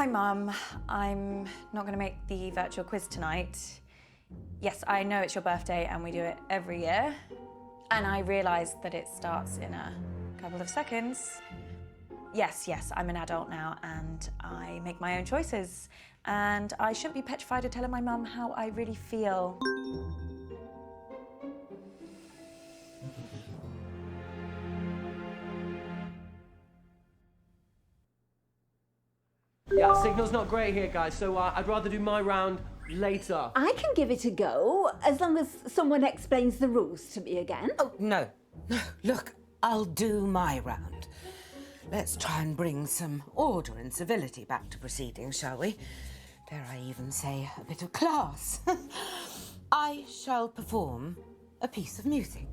Hi, Mum. I'm not going to make the virtual quiz tonight. Yes, I know it's your birthday and we do it every year. And I realise that it starts in a couple of seconds. Yes, I'm an adult now and I make my own choices. And I shouldn't be petrified of telling my mum how I really feel. Yeah, signal's not great here, guys, so I'd rather do my round later. I can give it a go, as long as someone explains the rules to me again. Oh, no. Look, I'll do my round. Let's try and bring some order and civility back to proceedings, shall we? Dare I even say a bit of class? I shall perform a piece of music.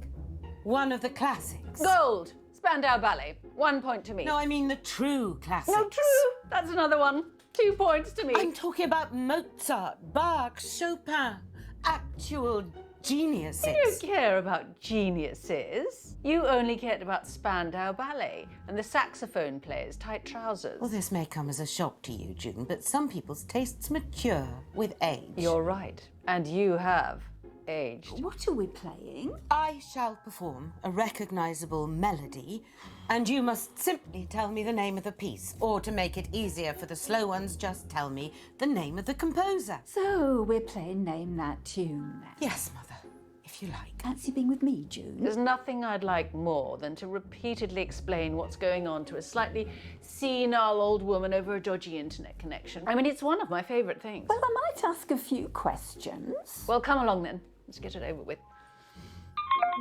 One of the classics. Gold! Spandau Ballet. 1 point to me. No, I mean the true classics. No, true. That's another one. 2 points to me. I'm talking about Mozart, Bach, Chopin. Actual geniuses. You don't care about geniuses. You only cared about Spandau Ballet and the saxophone player's tight trousers. Well, this may come as a shock to you, June, but some people's tastes mature with age. You're right. And you have aged. What are we playing? I shall perform a recognisable melody, and you must simply tell me the name of the piece. Or to make it easier for the slow ones, just tell me the name of the composer. So we're playing Name That Tune then. Yes, Mother, if you like. Fancy being with me, June? There's nothing I'd like more than to repeatedly explain what's going on to a slightly senile old woman over a dodgy internet connection. I mean, it's one of my favourite things. Well, I might ask a few questions. Well, come along then. Let's get it over with.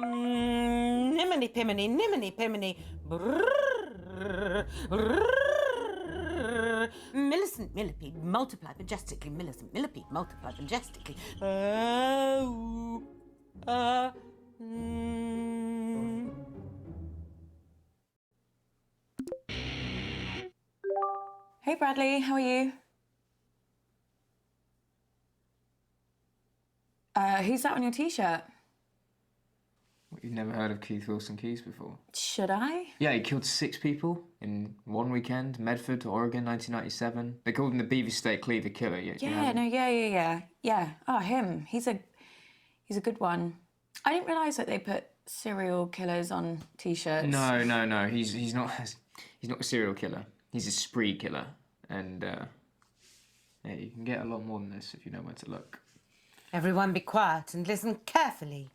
Niminy piminy, niminy piminy. Brrrr, brrrr. Millicent Millipede, multiply majestically. Millicent Millipede, multiply majestically. Hey, Bradley, how are you? Who's that on your t-shirt? You've never heard of Keith Wilson Keys before? Should I? Yeah, he killed 6 people in one weekend, Medford, Oregon, 1997. They called him the Beaver State Cleaver Killer. Yeah. Oh, him. He's a good one. I didn't realise that they put serial killers on t-shirts. No. He's not a serial killer. He's a spree killer. And, yeah, you can get a lot more than this if you know where to look. Everyone be quiet and listen carefully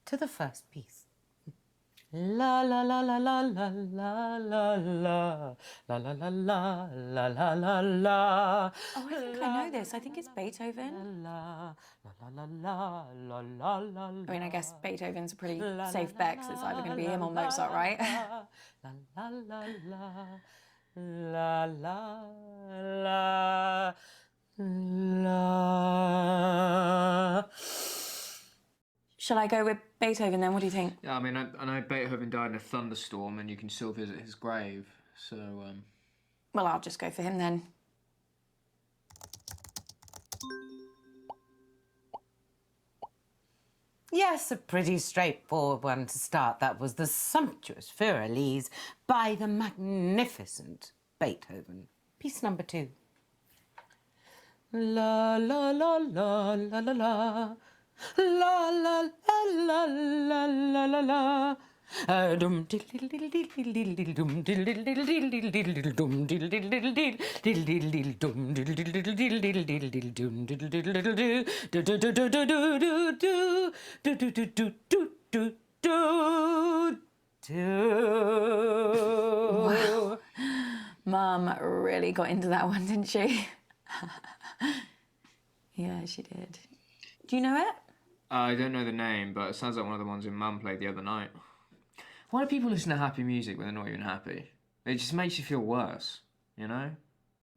to the first piece. La la la la la la la la la la la la la la la la la. Oh, I think I know this. I think it's Beethoven. La la la la la la la. I mean, I guess Beethoven's a pretty safe bet because it's either going to be him or Mozart, right? La la la la la la la. Shall I go with Beethoven then? What do you think? Yeah, I mean, I know Beethoven died in a thunderstorm and you can still visit his grave, so, Well, I'll just go for him then. Yes, a pretty straightforward one to start. That was the sumptuous Für Elise by the magnificent Beethoven. Piece number 2. La la la la la la la. La la la la la la la la. Dum diddle diddle diddle diddle dum diddle diddle diddle diddle dum diddle diddle diddle diddle diddle dum diddle diddle diddle diddle diddle dum diddle diddle diddle do do do do do do do do do do do do do do. Wow. Mum really got into that one, didn't she? Yeah, she did. Do you know it? I don't know the name, but it sounds like one of the ones in Mum played the other night. Why do people listen to happy music when they're not even happy? It just makes you feel worse, you know?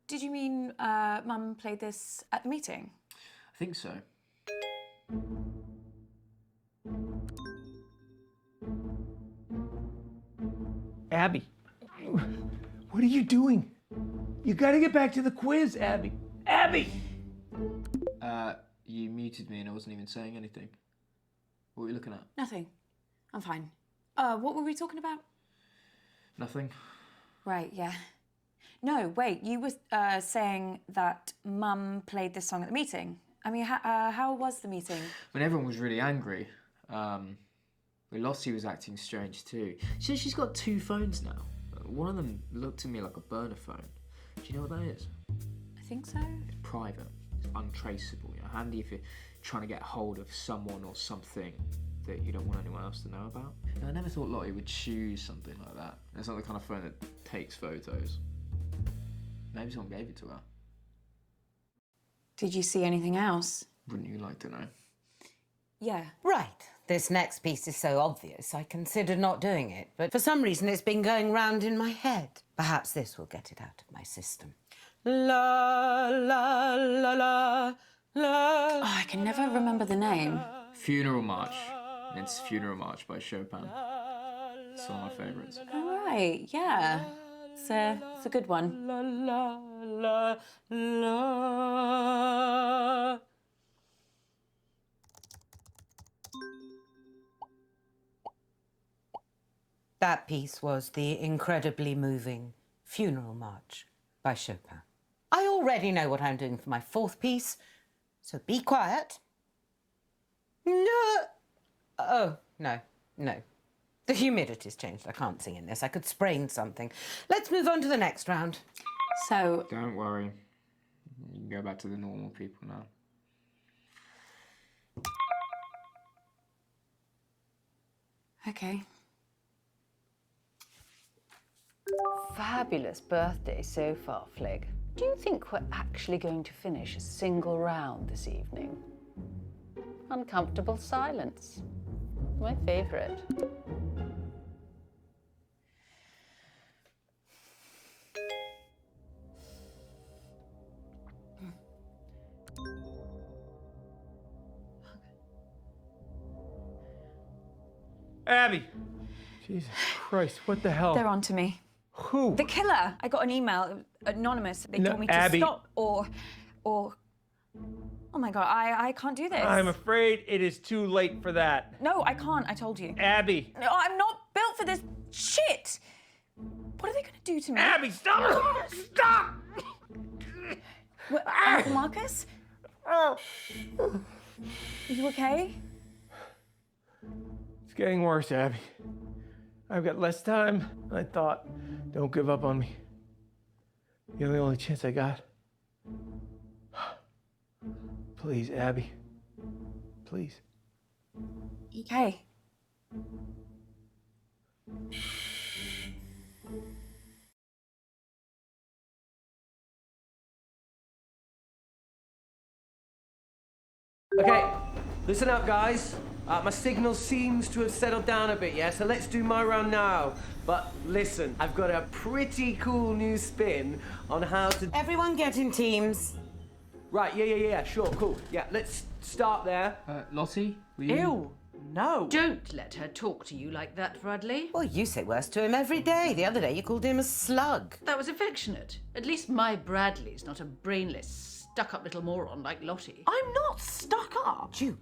Did you mean Mum played this at the meeting? I think so. Abby, what are you doing? You gotta get back to the quiz, Abby. Abby! You muted me and I wasn't even saying anything. What were you looking at? Nothing. I'm fine. What were we talking about? Nothing. Right, yeah. No, wait, you were saying that Mum played this song at the meeting. I mean, how was the meeting? When everyone was really angry. Lottie was acting strange too. She says she's got 2 phones now. One of them looked to me like a burner phone. Do you know what that is? I think so. It's private. It's untraceable. You know, handy if you're trying to get hold of someone or something that you don't want anyone else to know about. I never thought Lottie would choose something like that. It's not the kind of phone that takes photos. Maybe someone gave it to her. Did you see anything else? Wouldn't you like to know? Yeah. Right. This next piece is so obvious, I considered not doing it. But for some reason, it's been going round in my head. Perhaps this will get it out of my system. La, la, la, la, la. Oh, I can never remember the name. Funeral March. It's Funeral March by Chopin. It's one of my favourites. All right, yeah. It's a good one. La, la, la, la. That piece was the incredibly moving Funeral March by Chopin. I already know what I'm doing for my 4th piece, so be quiet. No. Oh, no. The humidity's changed. I can't sing in this. I could sprain something. Let's move on to the next round. So, Don't worry. You can go back to the normal people now. okay. Fabulous birthday so far, Flig. Do you think we're actually going to finish a single round this evening? Uncomfortable silence. My favourite. Abby! Jesus Christ, what the hell? They're on to me. Who? The killer. I got an email, anonymous. They No, told me to Abby. stop or... Oh my God, I can't do this. I'm afraid it is too late for that. No, I can't, I told you. Abby! No, I'm not built for this shit. What are they gonna do to me? Abby, stop! Stop! What, Uncle Marcus? Oh. Are you okay? It's getting worse, Abby. I've got less time than I thought. Don't give up on me. You're the only chance I got. Please, Abby. Please. Okay. Okay, listen up, guys. My signal seems to have settled down a bit, yeah? So let's do my round now. But listen, I've got a pretty cool new spin on how to... Everyone get in teams. Right, yeah, sure, cool. Yeah, let's start there. Lottie, were you... Ew, no. Don't let her talk to you like that, Bradley. Well, you say worse to him every day. The other day you called him a slug. That was affectionate. At least my Bradley's not a brainless, stuck-up little moron like Lottie. I'm not stuck up. You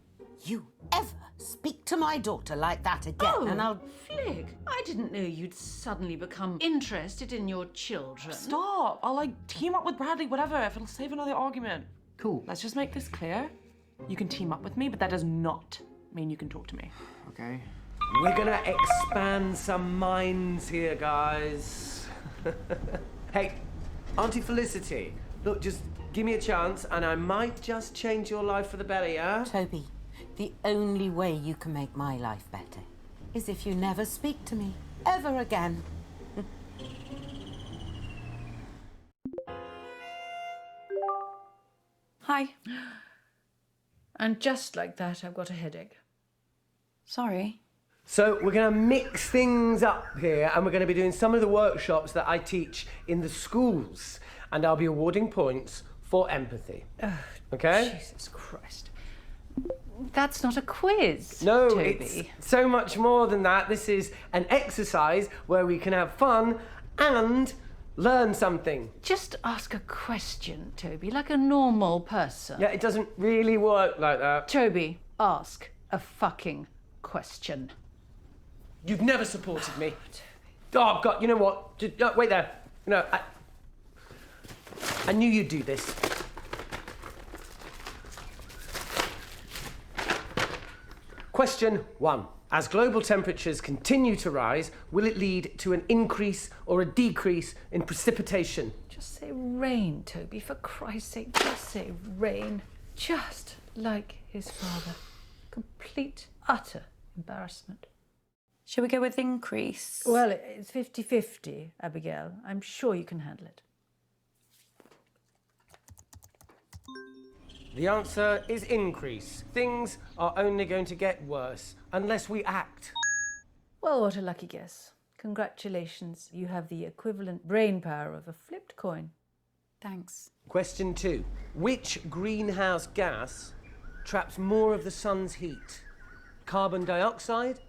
ever speak to my daughter like that again, and I'll... Flig, I didn't know you'd suddenly become interested in your children. Stop. I'll team up with Bradley, whatever, if it'll save another argument. Cool. Let's just make this clear. You can team up with me, but that does not mean you can talk to me. Okay. We're gonna expand some minds here, guys. Hey, Auntie Felicity, look, just give me a chance and I might just change your life for the better, yeah? Toby, the only way you can make my life better is if you never speak to me ever again. Hi. And just like that, I've got a headache. Sorry. So we're going to mix things up here and we're going to be doing some of the workshops that I teach in the schools and I'll be awarding points for empathy. Okay? Jesus Christ. That's not a quiz, No, Toby. it's so much more than that. This is an exercise where we can have fun and learn something. Just ask a question, Toby, like a normal person. Yeah, it doesn't really work like that. Toby, ask a fucking question. You've never supported me. Oh, God, you know what? Just, no, wait there. No, I knew you'd do this. Question 1. As global temperatures continue to rise, will it lead to an increase or a decrease in precipitation? Just say rain, Toby, for Christ's sake, just say rain. Just like his father. Complete, utter embarrassment. Should we go with increase? Well, it's 50-50, Abigail. I'm sure you can handle it. The answer is increase. Things are only going to get worse unless we act. Well, what a lucky guess. Congratulations. You have the equivalent brain power of a flipped coin. Thanks. Question 2. Which greenhouse gas traps more of the sun's heat? Carbon dioxide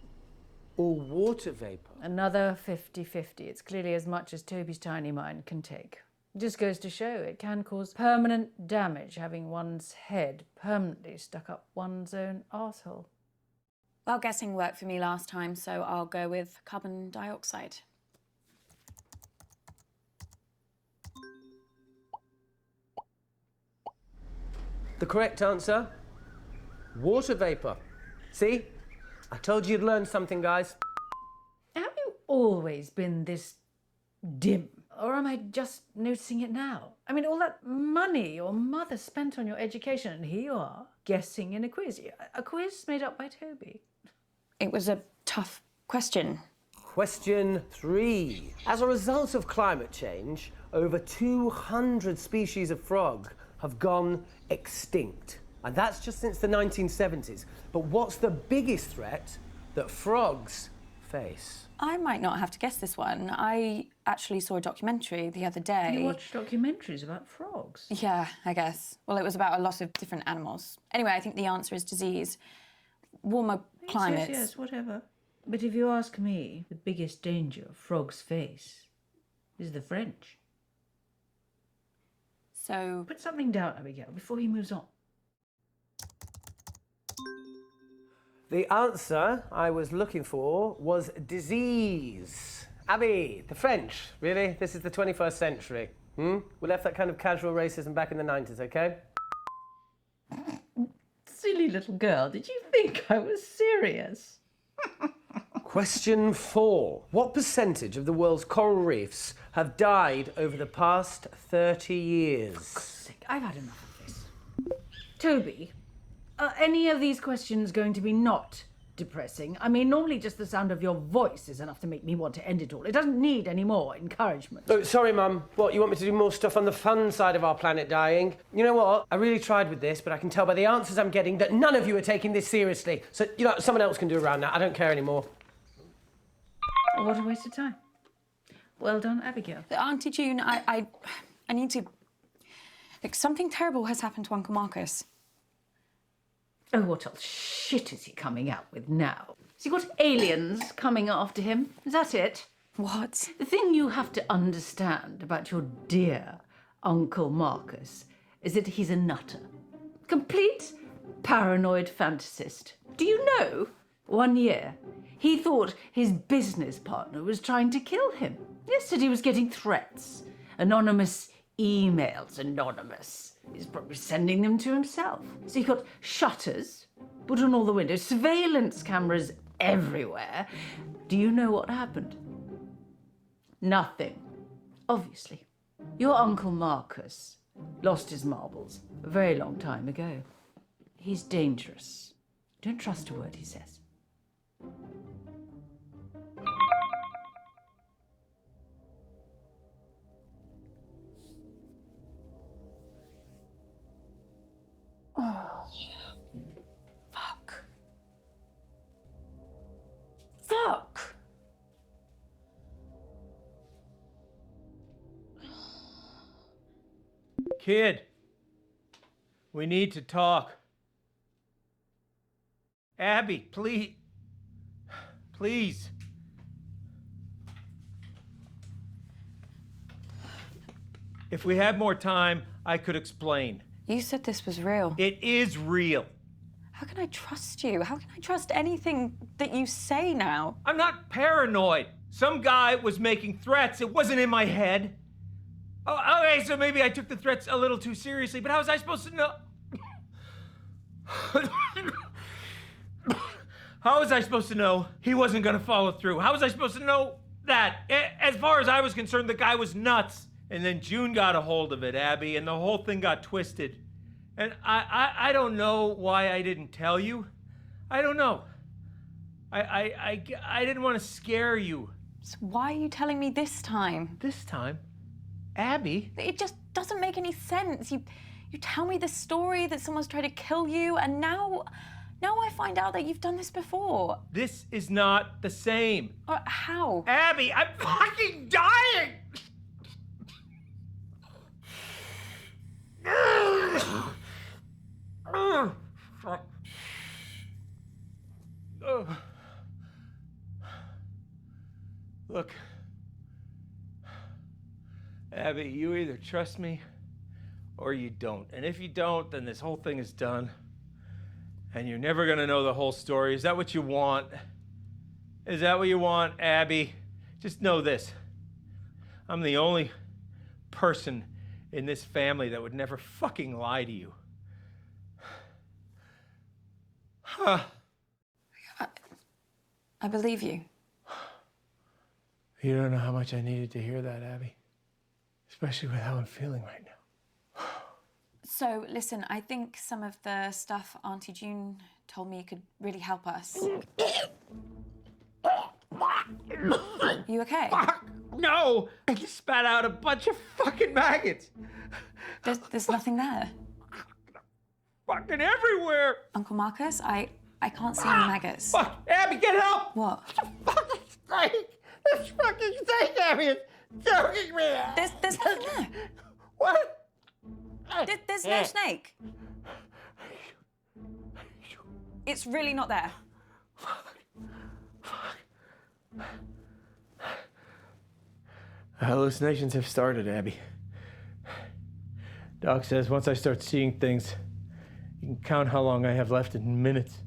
or water vapour? Another 50-50. It's clearly as much as Toby's tiny mind can take. It just goes to show it can cause permanent damage having one's head permanently stuck up one's own arsehole. Well, guessing worked for me last time, so I'll go with carbon dioxide. The correct answer? Water vapour. See? I told you you'd learn something, guys. Have you always been this dim? Or am I just noticing it now? I mean, all that money your mother spent on your education, and here you are, guessing in a quiz. A quiz made up by Toby. It was a tough question. Question 3. As a result of climate change, over 200 species of frog have gone extinct. And that's just since the 1970s. But what's the biggest threat that frogs face? I might not have to guess this one. I actually saw a documentary the other day. You watch documentaries about frogs? Yeah, I guess. Well, it was about a lot of different animals. Anyway, I think the answer is disease. Warmer climates. Yes, whatever. But if you ask me, the biggest danger frogs face is the French. So, Put something down, Abigail, before he moves on. The answer I was looking for was disease. Abby, the French, really? This is the 21st century. We left that kind of casual racism back in the 90s, okay? Silly little girl, did you think I was serious? Question 4. What percentage of the world's coral reefs have died over the past 30 years? I've had enough of this. Toby, are any of these questions going to be not depressing? I mean, normally just the sound of your voice is enough to make me want to end it all. It doesn't need any more encouragement. Oh, sorry, Mum. What, you want me to do more stuff on the fun side of our planet dying? You know what? I really tried with this, but I can tell by the answers I'm getting that none of you are taking this seriously. So, someone else can do around that. I don't care anymore. What a waste of time. Well done, Abigail. Auntie June, I need to... Like, something terrible has happened to Uncle Marcus. Oh, what else shit is he coming out with now? Has he got aliens coming after him? Is that it? What? The thing you have to understand about your dear Uncle Marcus is that he's a nutter. Complete paranoid fantasist. Do you know, 1 year, he thought his business partner was trying to kill him. Yes, said he was getting threats. Anonymous emails, anonymous. He's probably sending them to himself. So he got shutters put on all the windows, surveillance cameras everywhere. Do you know what happened? Nothing. Obviously. Your Uncle Marcus lost his marbles a very long time ago. He's dangerous. Don't trust a word he says. Fuck! Kid, we need to talk. Abby, please. Please. If we had more time, I could explain. You said this was real. It is real. How can I trust you? How can I trust anything that you say now? I'm not paranoid. Some guy was making threats. It wasn't in my head. Oh, okay, so maybe I took the threats a little too seriously, but how was I supposed to know? How was I supposed to know he wasn't gonna follow through? How was I supposed to know that? As far as I was concerned, the guy was nuts. And then June got a hold of it, Abby, and the whole thing got twisted. And I don't know why I didn't tell you. I don't know. I didn't want to scare you. So why are you telling me this time? This time, Abby. It just doesn't make any sense. You tell me this story that someone's tried to kill you, and now I find out that you've done this before. This is not the same. How? Abby, I'm fucking dying! Look, Abby, you either trust me or you don't. And if you don't, then this whole thing is done. And you're never gonna know the whole story. Is that what you want? Is that what you want, Abby? Just know this. I'm the only person in this family that would never fucking lie to you. Huh. I believe you. You don't know how much I needed to hear that, Abby. Especially with how I'm feeling right now. So, listen, I think some of the stuff Auntie June told me could really help us. You okay? Fuck! No! I just spat out a bunch of fucking maggots! There's nothing there. Fucking everywhere! Uncle Marcus, I can't see any maggots. Fuck! Abby, get help! What? Fucking snake! This fucking snake, Abby, is choking me! There's nothing there. What? There's no snake. It's really not there. Hallucinations have started, Abby. Doc says once I start seeing things, you can count how long I have left in minutes.